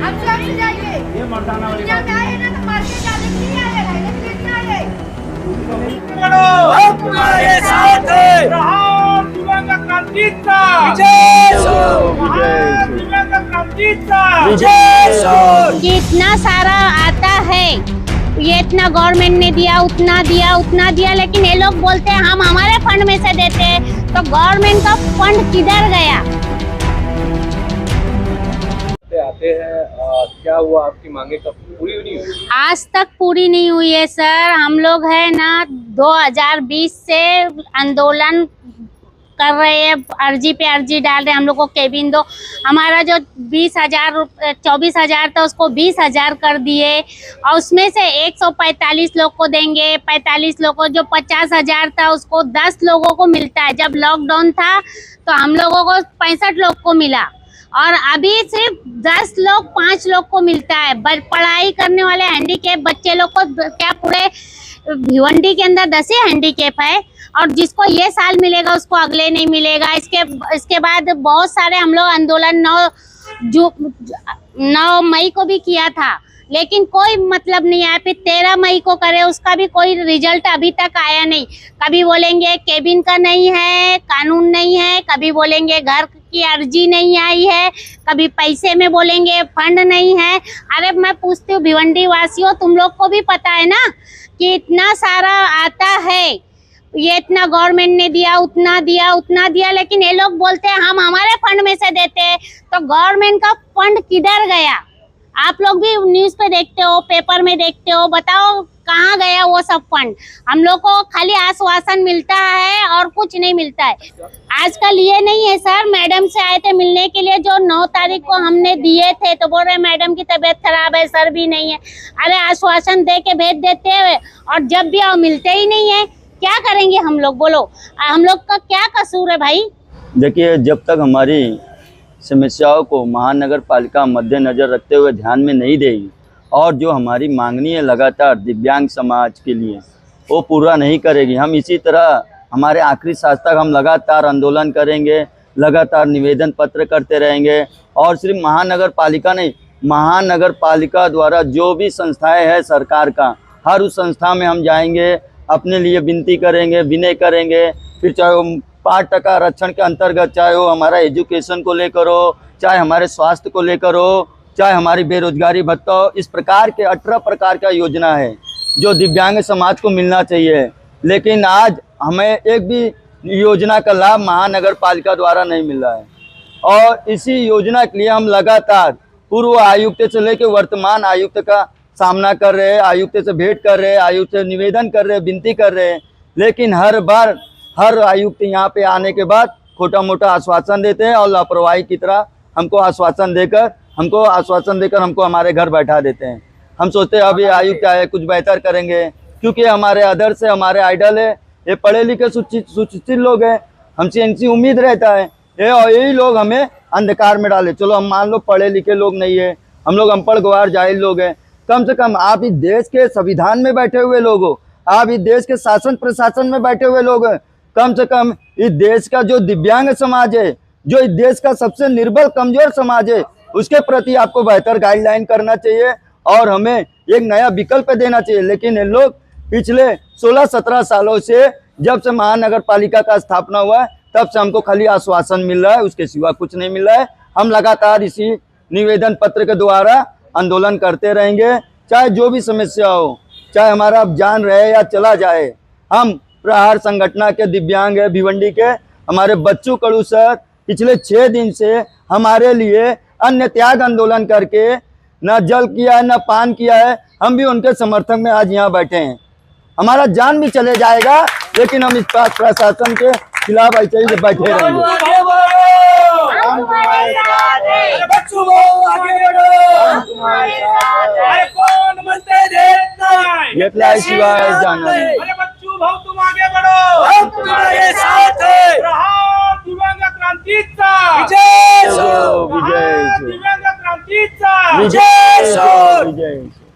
आप स्वयं से जाइए। ये मर्दाना वाली दुनिया में आए ना तो मार के जाने के लिए आए, डायरेक्ट लेके आए। हम तुम्हारे साथ हैं। रहा दिवंगत क्रांतिचा विजय हो, महान दिवंगत क्रांतिचा विजय हो। कि इतना सारा आता है, ये इतना गवर्नमेंट ने दिया, उतना दिया, उतना दिया, लेकिन ये लोग बोलते हैं हम हमारे फंड में से देते हैं, तो गवर्नमेंट का फंड किधर गया? आते हैं क्या हुआ, आपकी मांगे कब पूरी नहीं हुई? आज तक पूरी नहीं हुई है सर। हम लोग है ना 2020 से आंदोलन कर रहे हैं, अर्जी पे अर्जी डाल रहे हैं। हम लोग को केबिन दो, हमारा जो 24,000 था उसको 20,000 कर दिए, और उसमें से 145 लोग को देंगे। 45 लोग को जो 50,000 था उसको 10 लोगों को मिलता है। जब लॉकडाउन था तो हम लोगों को 65 लोग को मिला, और अभी सिर्फ 10 लोग 5 लोग को मिलता है। पढ़ाई करने वाले हैंडीकैप बच्चे लोग को क्या पूरे भिवंडी के अंदर 10 ही हैंडीकैप है, और जिसको ये साल मिलेगा उसको अगले नहीं मिलेगा। इसके बाद बहुत सारे हम लोग आंदोलन 9 मई को भी किया था, लेकिन कोई मतलब नहीं आया। फिर 13 मई को करे, उसका भी कोई रिजल्ट अभी तक आया नहीं। कभी बोलेंगे केबिन का नहीं है, कानून नहीं है, कभी बोलेंगे घर की अर्जी नहीं आई है, कभी पैसे में बोलेंगे फंड नहीं है। अरे मैं पूछती हूँ भिवंडी वासियों, तुम लोग को भी पता है ना कि इतना सारा आता है, ये इतना गवर्नमेंट ने दिया, उतना दिया, उतना दिया, लेकिन ये लोग बोलते हैं हम हमारे फंड में से देते हैं, तो गवर्नमेंट का फंड किधर गया? आप लोग भी न्यूज़ पे देखते हो, पेपर में देखते हो, बताओ कहाँ गया वो सब फंड? हम लोग को खाली आश्वासन मिलता है और कुछ नहीं मिलता है। आजकल ये नहीं है सर, मैडम से आए थे मिलने के लिए, जो 9 तारीख को हमने दिए थे, तो बोल रहे मैडम की तबीयत खराब है, सर भी नहीं है। अरे आश्वासन दे के भेज देते हैं, और जब भी आओ मिलते ही नहीं है। क्या करेंगे हम लोग, बोलो? हम लोग का क्या कसूर है भाई? देखिए, जब तक हमारी समस्याओं को महानगर पालिका मद्देनजर रखते हुए ध्यान में नहीं देगी, और जो हमारी मांगनी है लगातार दिव्यांग समाज के लिए, वो पूरा नहीं करेगी, हम इसी तरह हमारे आखिरी सांस तक हम लगातार आंदोलन करेंगे, लगातार निवेदन पत्र करते रहेंगे। और सिर्फ महानगर पालिका नहीं, महानगर पालिका द्वारा जो भी संस्थाएं हैं सरकार का, हर उस संस्था में हम जाएंगे, अपने लिए विनती करेंगे, विनय करेंगे। फिर चाहे वो 5% आरक्षण के अंतर्गत, चाहे वो हमारा एजुकेशन को लेकर हो, चाहे हमारे स्वास्थ्य को लेकर हो, चाहे हमारी बेरोजगारी भत्ता हो, इस प्रकार के 18 प्रकार का योजना है जो दिव्यांग समाज को मिलना चाहिए। लेकिन आज हमें एक भी योजना का लाभ महानगर पालिका द्वारा नहीं मिल रहा है, और इसी योजना के लिए हम लगातार पूर्व आयुक्त से लेकर वर्तमान आयुक्त का सामना कर रहे हैं, आयुक्त से भेंट कर रहे हैं, आयुक्त से निवेदन कर रहे हैं, विनती कर रहे हैं। लेकिन हर बार हर आयुक्त यहाँ पे आने के बाद छोटा मोटा आश्वासन देते हैं, और लापरवाही की तरह हमको आश्वासन देकर हमको हमारे घर बैठा देते हैं। हम सोचते हैं अभी आयुक्त आए कुछ बेहतर करेंगे, क्योंकि हमारे आदर्श है, हमारे आइडल है, ये पढ़े लिखे सुशिक्षित लोग हैं, हमसे इनसी उम्मीद रहता है ये, और यही लोग हमें अंधकार में डाले। चलो हम मान लो पढ़े लिखे लोग नहीं है, हम लोग अनपढ़ गवार जाहिल लोग हैं, कम से कम आप इस देश के संविधान में बैठे हुए लोग हो, आप इस देश के शासन प्रशासन में बैठे हुए लोग हैं, कम से कम इस देश का जो दिव्यांग समाज है, जो इस देश का सबसे निर्बल कमजोर समाज है, उसके प्रति आपको बेहतर गाइडलाइन करना चाहिए और हमें एक नया विकल्प देना चाहिए। लेकिन ये लोग पिछले 16-17 सालों से, जब से महानगर पालिका का स्थापना हुआ है, तब से हमको खाली आश्वासन मिल रहा है, उसके सिवा कुछ नहीं मिल रहा है। हम लगातार इसी निवेदन पत्र के द्वारा आंदोलन करते रहेंगे, चाहे जो भी समस्या हो, चाहे हमारा जान रहे या चला जाए। हम प्रहार संगठन के दिव्यांग है भिवंडी के, हमारे बच्चू कड़ू सर पिछले 6 दिन से हमारे लिए अन्य त्याग आंदोलन करके न जल किया है न पान किया है, हम भी उनके समर्थक में आज यहाँ बैठे हैं। हमारा जान भी चले जाएगा, लेकिन हम इस प्रशासन के खिलाफ ऐसे ही बैठे रहेंगे। शिवाय जाना तुम आगे बढ़ो, हम तुम्हारे साथ हैं। दिव्यांग क्रांतीचा विजय हो, दिव्यांग क्रांतीचा विजय हो, विजय।